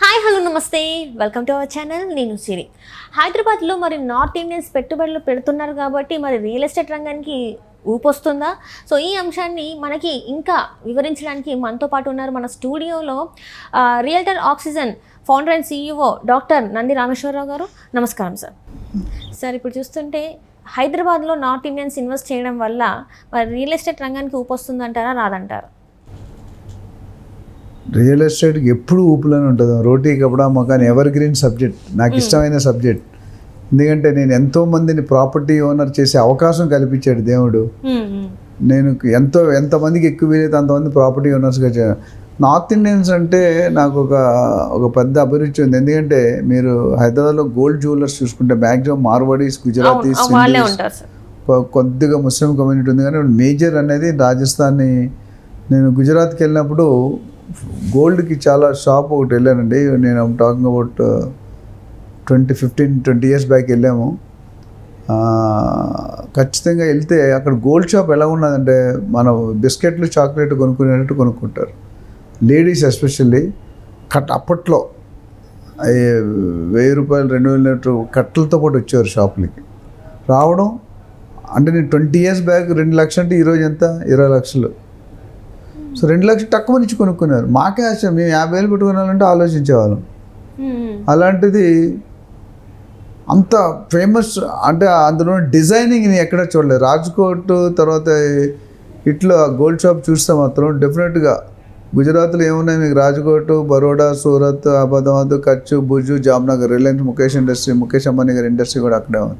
Hi hello నమస్తే welcome to our channel. నేను సిరి. హైదరాబాద్లో మరి నార్త్ ఇండియన్స్ పెట్టుబడులు పెడుతున్నారు కాబట్టి మరి రియల్ ఎస్టేట్ రంగానికి ఊపొస్తుందా? సో ఈ అంశాన్ని మనకి ఇంకా వివరించడానికి మనతో పాటు ఉన్నారు మన స్టూడియోలో realtor oxygen founder and CEO doctor Nandi Rameshwar Rao గారు. నమస్కారం సార్. సార్ ఇప్పుడు చూస్తుంటే హైదరాబాద్లో నార్త్ ఇండియన్స్ ఇన్వెస్ట్ చేయడం వల్ల మరి రియల్ ఎస్టేట్ రంగానికి ఊపొస్తుందంటారా రాదంటారా? రియల్ ఎస్టేట్కి ఎప్పుడు ఊపులోనే ఉంటుంది. రోటీ కపడా మకాన్ ఎవర్ గ్రీన్ సబ్జెక్ట్, నాకు ఇష్టమైన సబ్జెక్ట్. ఎందుకంటే నేను ఎంతోమందిని ప్రాపర్టీ ఓనర్ చేసే అవకాశం కల్పించాడు దేవుడు. నేను ఎంతమందికి ఎక్కువ వీలైతే అంతమంది ప్రాపర్టీ ఓనర్స్గా చేయాలి. నార్త్ ఇండియన్స్ అంటే నాకు ఒక పెద్ద అభిరుచి ఉంది. ఎందుకంటే మీరు హైదరాబాద్లో గోల్డ్ జ్యువెలర్స్ చూసుకుంటే మ్యాక్సిమం మార్వాడీస్, గుజరాతీస్, కొద్దిగా ముస్లిం కమ్యూనిటీ ఉంది. కానీ మేజర్ అనేది రాజస్థానీ. నేను గుజరాత్కి వెళ్ళినప్పుడు గోల్డ్కి చాలా షాప్ ఒకటి వెళ్ళానండి. నేను టాకింగ్ అబౌట్ 20 years బ్యాక్ వెళ్ళాము. ఖచ్చితంగా వెళ్తే అక్కడ గోల్డ్ షాప్ ఎలా ఉన్నదంటే మనం బిస్కెట్లు చాక్లెట్ కొనుక్కునేటట్టు కొనుక్కుంటారు. లేడీస్ ఎస్పెషల్లీ అప్పట్లో 1000 రూపాయలు 2000 కట్టలతో పాటు వచ్చేవారు షాపులకి. రావడం అంటే నేను 20 years బ్యాక్ 2 లక్షలు అంటే ఈరోజు ఎంత 20 లక్షలు. సో 2 లక్షలు తక్కువ నుంచి కొనుక్కున్నారు. మాకే ఆశ్చర్యం. మేము 50,000 పెట్టుకున్నామంటే ఆలోచించేవాళ్ళం. అలాంటిది అంత ఫేమస్ అంటే అందులో డిజైనింగ్ నేను ఎక్కడ చూడలేదు. రాజ్కోట్ తర్వాత ఇట్లా గోల్డ్ షాప్ చూస్తే మాత్రం డెఫినెట్గా గుజరాత్లో ఏమున్నాయి మీకు? రాజ్కోట్, బరోడా, సూరత్, అహ్మదాబాద్, కచ్, భుజ్, జామ్నగర్, రిలయన్స్ ముఖేష్ అంబానీ గారి ఇండస్ట్రీ కూడా అక్కడే ఉంది.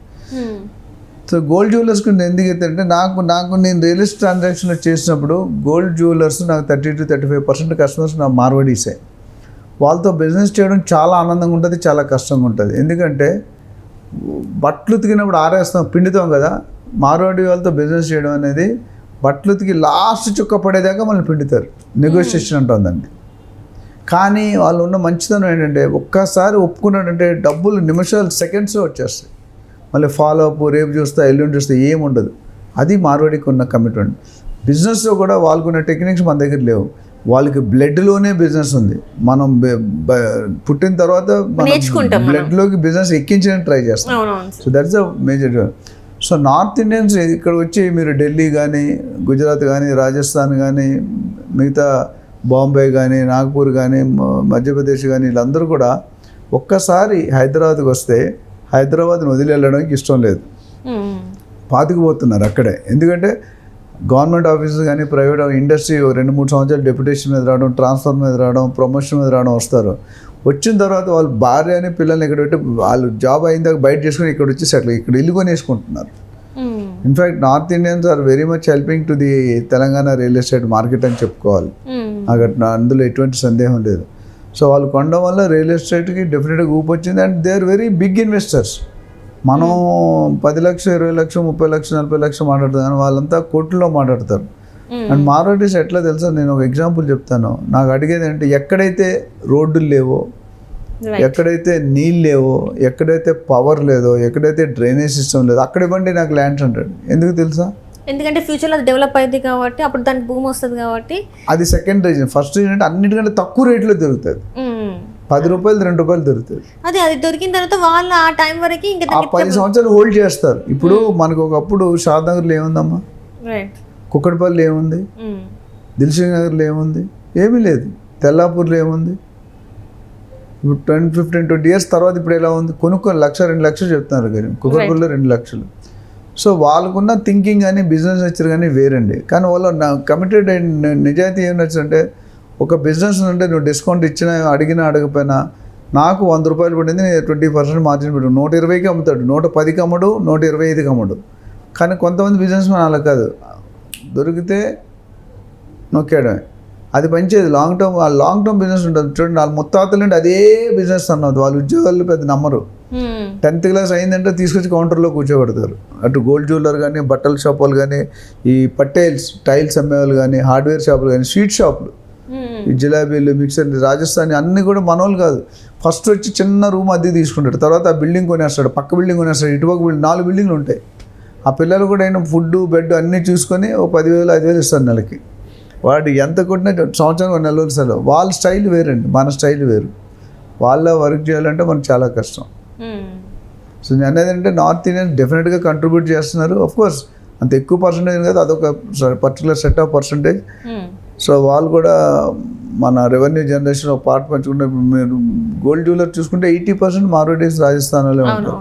సో గోల్డ్ జ్యువెలర్స్ కింద ఎందుకు అయితే నాకు నేను రియల్ ఎస్టేట్ ట్రాన్సాక్షన్లో చేసినప్పుడు గోల్డ్ జ్యువెలర్స్ నాకు 30 to 35% కస్టమర్స్ నా మార్వాడీసే. వాళ్ళతో బిజినెస్ చేయడం చాలా ఆనందంగా ఉంటుంది, చాలా కష్టంగా ఉంటుంది. ఎందుకంటే బట్టలు ఉతికినప్పుడు ఆరేస్తాం, పిండుతాం కదా. మార్వాడి వాళ్ళతో బిజినెస్ చేయడం అనేది బట్టలు ఉతికి లాస్ట్ చుక్క పడేదాకా మళ్ళీ పిండుతారు. నెగోషియేషన్ ఉంటుందండి. కానీ వాళ్ళు ఉన్న మంచితనం ఏంటంటే ఒక్కసారి ఒప్పుకున్నాడంటే డబ్బులు నిమిషాలు సెకండ్స్లో వచ్చేస్తాయి. మళ్ళీ ఫాలో అప్, రేపు చూస్తా, ఎల్లుండి చూస్తే ఏముండదు. అది మార్వాడికి ఉన్న కమిట్మెంట్. బిజినెస్లో కూడా వాళ్ళకున్న టెక్నిక్స్ మన దగ్గర లేవు. వాళ్ళకి బ్లడ్లోనే బిజినెస్ ఉంది. మనం పుట్టిన తర్వాత బ్లడ్లోకి బిజినెస్ ఎక్కించడానికి ట్రై చేస్తాం. So that's the major. So north Indians ఇక్కడ వచ్చి మీరు ఢిల్లీ కానీ, గుజరాత్ కానీ, రాజస్థాన్ కానీ, మిగతా బాంబే కానీ, నాగ్పూర్ కానీ, మధ్యప్రదేశ్ కానీ వీళ్ళందరూ కూడా ఒక్కసారి హైదరాబాద్కి వస్తే హైదరాబాద్ని వదిలి వెళ్ళడానికి ఇష్టం లేదు. పాతుకుపోతున్నారు అక్కడే. ఎందుకంటే గవర్నమెంట్ ఆఫీసెస్ కానీ, ప్రైవేట్ ఇండస్ట్రీ 2-3 సంవత్సరాలు డెప్యుటేషన్ మీద రావడం, ట్రాన్స్ఫర్ మీద రావడం, ప్రమోషన్ మీద రావడం వస్తారు. వచ్చిన తర్వాత వాళ్ళు భార్య అని పిల్లల్ని ఇక్కడ పెట్టి వాళ్ళు జాబ్ అయిన దాకా బయట చేసుకుని ఇక్కడ వచ్చి సెటిల్, ఇక్కడ ఇల్లు కొనేసుకుంటున్నారు. In fact North Indians are very much helping to the Telangana real estate market అని చెప్పుకోవాలి. అందులో ఎటువంటి సందేహం లేదు. సో వాళ్ళు కొనడం వల్ల రియల్ ఎస్టేట్కి డెఫినెట్గా ఊపు వచ్చింది. And they are very big investors. మనం 10 లక్షలు, 20 లక్షలు, 30 లక్షలు, 40 లక్షలు మాట్లాడతాం, కానీ వాళ్ళంతా కోట్లలో మాట్లాడతారు. అండ్ మార్వాడీస్ ఎట్లా తెలుసా? నేను ఒక ఎగ్జాంపుల్ చెప్తాను. నాకు అడిగేది అంటే ఎక్కడైతే రోడ్డులు లేవో, ఎక్కడైతే నీళ్ళు లేవో, ఎక్కడైతే పవర్ లేదో, ఎక్కడైతే డ్రైనేజ్ సిస్టమ్ లేదో అక్కడ ఇవ్వండి నాకు ల్యాండ్స్ అంటాడు. ఎందుకు తెలుసా? ఎందుకంటే ఫ్యూచర్లో అది డెవలప్ అయింది కాబట్టి, అప్పుడు దానికి భూమి వస్తుంది కాబట్టి. అది సెకండ్ రీజన్. ఫస్ట్ రీజన్ అంటే అన్నిటికంటే తక్కువ రేట్లో దొరుకుతుంది. 10 రూపాయలు 2 రూపాయలు దొరుకుతుంది. అది దొరికిన తర్వాత వాళ్ళు ఆ టైం వరకు ఇంకా 10 సంవత్సరాలు హోల్డ్ చేస్తారు. ఇప్పుడు మనకు ఒకప్పుడు షాద్నగర్లో ఏముందమ్మా? కుక్కడపల్లి ఏముంది? దిల్సుఖ్ నగర్లో ఏముంది? ఏమీ లేదు. తెల్లాపూర్లో ఏముంది? ఇప్పుడు 10-15-20 years తర్వాత ఇప్పుడు ఎలా ఉంది? కొనుక్కొని 1-2 లక్షలు చెప్తున్నారు కానీ కుక్కడపల్లిలో 2 లక్షలు. సో వాళ్ళకున్న థింకింగ్ కానీ బిజినెస్ నేచర్ కానీ వేరండి. కానీ వాళ్ళు కమిటెడ్ నిజాయితీ ఏం నచ్చిందంటే ఒక బిజినెస్ అంటే నువ్వు డిస్కౌంట్ ఇచ్చినా అడిగినా అడగపోయినా నాకు 100 రూపాయలు పడింది, నేను 20% మార్జిన్ పెట్టు. 120కి అమ్ముతాడు, 110కి అమ్మడు, 125కి అమ్మడు. కానీ కొంతమంది బిజినెస్ మ్యాన్ అలా కాదు, దొరికితే నొక్కాడమే. అది పనిచేది. లాంగ్ టర్మ్ బిజినెస్ ఉంటుంది. చూడండి వాళ్ళ ముత్తాతలు నుండి అదే బిజినెస్ అన్నది. వాళ్ళ ఉద్యోగాలు పెద్ద నమ్మరు. 10th క్లాస్ అయిందంటే తీసుకొచ్చి కౌంటర్లో కూర్చోబెడతారు. అటు గోల్డ్ జ్యువెలర్ కానీ, బట్టల షాపులు కానీ, ఈ టైల్స్ అమ్మేవాళ్ళు కానీ, హార్డ్వేర్ షాపులు కానీ, స్వీట్ షాపులు, ఈ జిలాబీలు, మిక్సర్లు, రాజస్థానీ అన్నీ కూడా మనోళ్ళు కాదు. ఫస్ట్ వచ్చి చిన్న రూమ్ అద్దె తీసుకుంటాడు, తర్వాత ఆ బిల్డింగ్ కొనేస్తాడు, పక్క బిల్డింగ్ కొనేస్తాడు, ఇటుపక్క బిల్డింగ్, 4 బిల్డింగ్లు ఉంటాయి. ఆ పిల్లలు కూడా అయినా ఫుడ్, బెడ్ అన్నీ చూసుకొని 10,000-5,000 ఇస్తారు నెలకి. వాడు ఎంత కొట్టినా సంవత్సరం 4 నెలలు సెలవు. వాళ్ళ స్టైల్ వేరండి, మన స్టైల్ వేరు. వాళ్ళ వర్క్ చేయాలంటే మనకు చాలా కష్టం. సో నేను అనేది అంటే నార్త్ ఇండియన్ డెఫినెట్గా కంట్రిబ్యూట్ చేస్తున్నారు. ఆఫ్ కోర్స్ అంత ఎక్కువ పర్సంటేజ్ కాదు, అదొక particular set of percentage. So వాళ్ళు కూడా మన రెవెన్యూ జనరేషన్ ఒక పార్ట్ పంచుకుంటే, మీరు గోల్డ్ జ్యువెలర్ చూసుకుంటే 80% మార్వాడీస్ రాజస్థాన్లో ఉంటారు.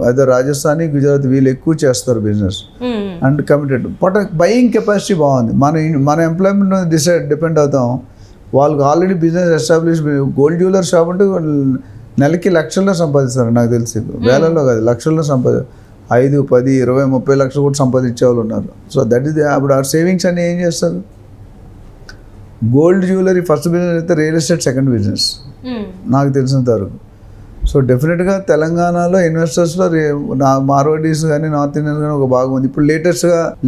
అదే రాజస్థానీ, గుజరాత్ వీళ్ళు ఎక్కువ చేస్తారు business and committed. But buying capacity బాగుంది. మన ఎంప్లాయ్మెంట్ డిపెండ్ అవుతాం. వాళ్ళకి already business establish. Gold jeweller shop అంటే నెలకి లక్షల్లో సంపాదిస్తారు నాకు తెలిసి, వేలల్లో కాదు లక్షల్లో 5, 10, 20, 30 లక్షలు కూడా సంపాదించే వాళ్ళు ఉన్నారు. సో దట్ ఈస్ అప్పుడు ఆ సేవింగ్స్ అన్నీ ఏం చేస్తారు? గోల్డ్ జ్యువెలరీ ఫస్ట్ బిజినెస్ అయితే రియల్ ఎస్టేట్ సెకండ్ బిజినెస్ నాకు తెలిసినంత వరకు. సో డెఫినెట్గా తెలంగాణలో ఇన్వెస్టర్స్లో మార్వాడీస్ కానీ నార్త్ ఇండియన్స్ కానీ ఒక భాగం ఉంది. ఇప్పుడు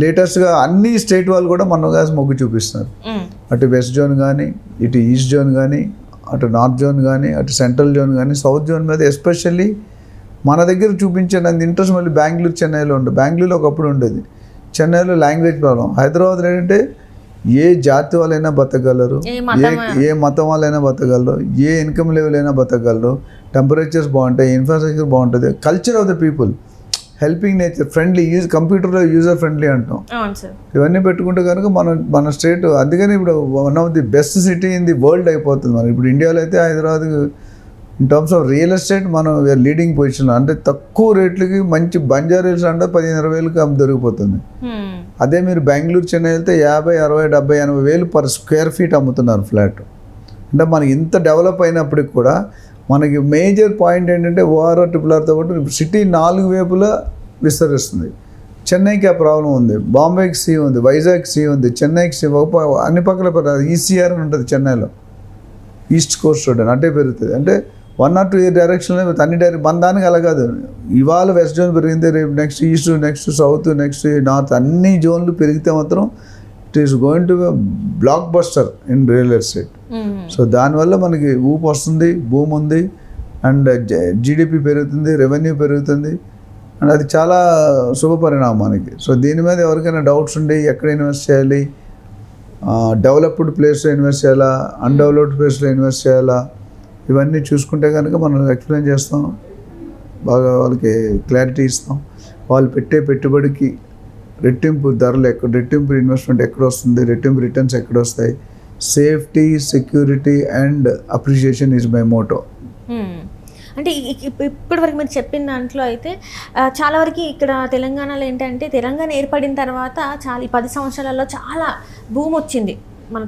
లేటెస్ట్గా అన్ని స్టేట్ వాళ్ళు కూడా మన గాస్ మొగ్గు చూపిస్తున్నారు. అటు వెస్ట్ జోన్ కానీ, ఇటు ఈస్ట్ జోన్ కానీ, అటు నార్త్ జోన్ కానీ, అటు సెంట్రల్ జోన్ కానీ, సౌత్ జోన్ మీద ఎస్పెషల్లీ మన దగ్గర చూపించేంత ఇంట్రెస్ట్ మళ్ళీ బెంగళూరు, చెన్నైలో ఉండదు. బెంగళూరులో ఒకప్పుడు ఉండేది, చెన్నైలో లాంగ్వేజ్ ప్రాబ్లం. హైదరాబాద్లో ఏంటంటే ఏ జాతి వాళ్ళైనా బతకగలరు, ఏ మతం వాళ్ళైనా బతకగలరు, ఏ ఇన్కమ్ లెవెల్ అయినా బతకగలరు, టెంపరేచర్స్ బాగుంటాయి, ఇన్ఫ్రాస్ట్రక్చర్ బాగుంటుంది, culture of the people, helping nature, friendly, కంప్యూటర్లో యూజర్ ఫ్రెండ్లీ అంటాం. ఇవన్నీ పెట్టుకుంటే కనుక మన స్టేట్ అందుకని ఇప్పుడు one of the best city in the world అయిపోతుంది. మనం ఇప్పుడు ఇండియాలో అయితే Hyderabad in terms of real estate మనం లీడింగ్ పొజిషన్లో. అంటే తక్కువ రేట్లకి మంచి బంజారా హిల్స్ అంటే 15-20 వేలకి దొరికిపోతుంది. అదే మీరు బెంగళూరు, చెన్నై వెళ్తే 50, 60, 70, 80 వేలు పర్ స్క్వేర్ ఫీట్ అమ్ముతున్నారు ఫ్లాట్. అంటే మనకి ఇంత డెవలప్ అయినప్పటికి కూడా మనకి మేజర్ పాయింట్ ఏంటంటే ఓఆర్ఆర్, ట్రిపుల్ఆర్తో పాటు సిటీ 4 వైపులా విస్తరిస్తుంది. చెన్నైకి ఆ ప్రాబ్లం ఉంది, బాంబేకి సీ ఉంది, వైజాగ్ సీ ఉంది, చెన్నైకి సీ, అన్ని పక్కల ఈసీఆర్ అని ఉంటుంది చెన్నైలో, ఈస్ట్ కోస్ట్ రోడ్ అని అంటే పెరుగుతుంది. అంటే 1 or 2 డైరెక్షన్లో అన్ని మన దానికి అలా కాదు. ఇవాళ వెస్ట్ జోన్ పెరిగింది, రేపు next east, next south, next north, అన్ని జోన్లు పెరిగితే మాత్రం it is going to block buster in real estate. So దానివల్ల మనకి ఊపు వస్తుంది, భూమి ఉంది, అండ్ జీడిపి పెరుగుతుంది, రెవెన్యూ పెరుగుతుంది, అండ్ అది చాలా శుభ పరిణామం మనకి. సో దీని మీద ఎవరికైనా డౌట్స్ ఉండి ఎక్కడ ఇన్వెస్ట్ చేయాలి, డెవలప్డ్ ప్లేస్లో ఇన్వెస్ట్ చేయాలా, అన్డెవలప్డ్ ప్లేస్లో ఇన్వెస్ట్ చేయాలా, ఇవన్నీ చూసుకుంటే కనుక మనం ఎక్స్ప్లెయిన్ చేస్తాం, బాగా వాళ్ళకి క్లారిటీ ఇస్తాం. వాళ్ళు పెట్టే పెట్టుబడికి రెట్టింపు ధరలు రెట్టింపు ఇన్వెస్ట్మెంట్ ఎక్కడ వస్తుంది, రెట్టింపు రిటర్న్స్ ఎక్కడ వస్తాయి, safety, security and appreciation is my Moto. అంటే ఇప్పటి వరకు మీరు చెప్పిన దాంట్లో అయితే చాలా వరకు ఇక్కడ తెలంగాణలో ఏంటంటే తెలంగాణ ఏర్పడిన తర్వాత ఈ 10 సంవత్సరాలలో చాలా భూమి వచ్చింది మన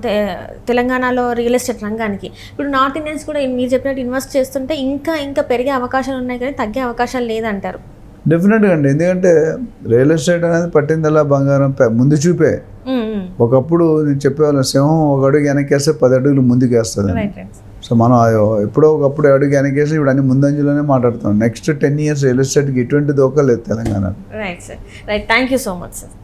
తెలంగాణలో రియల్ ఎస్టేట్ రంగానికి. ఇప్పుడు నార్త్ ఇండియన్స్ కూడా మీరు చెప్పినట్టు ఇన్వెస్ట్ చేస్తుంటే ఇంకా పెరిగే అవకాశాలు ఉన్నాయి కానీ తగ్గే అవకాశాలు లేదంటారు. డెఫినెట్గా అండి, ఎందుకంటే రియల్ ఎస్టేట్ అనేది పట్టిందల్లా బంగారం, ముందు చూపే. ఒకప్పుడు నేను చెప్పేవాళ్ళం, సింహం ఒక అడుగు వెనకేస్తే 10 అడుగులు ముందుకు వేస్తుంది. సో మనం ఎప్పుడో ఒకప్పుడు అడుగు వెనకేసి ఇప్పుడు అన్ని ముందంజలోనే మాట్లాడుతాం. నెక్స్ట్ 10 years రియల్ ఎస్టేట్కి ఎటువంటి దోకా లేదు Telangana. Right sir, right. Thank you so much sir.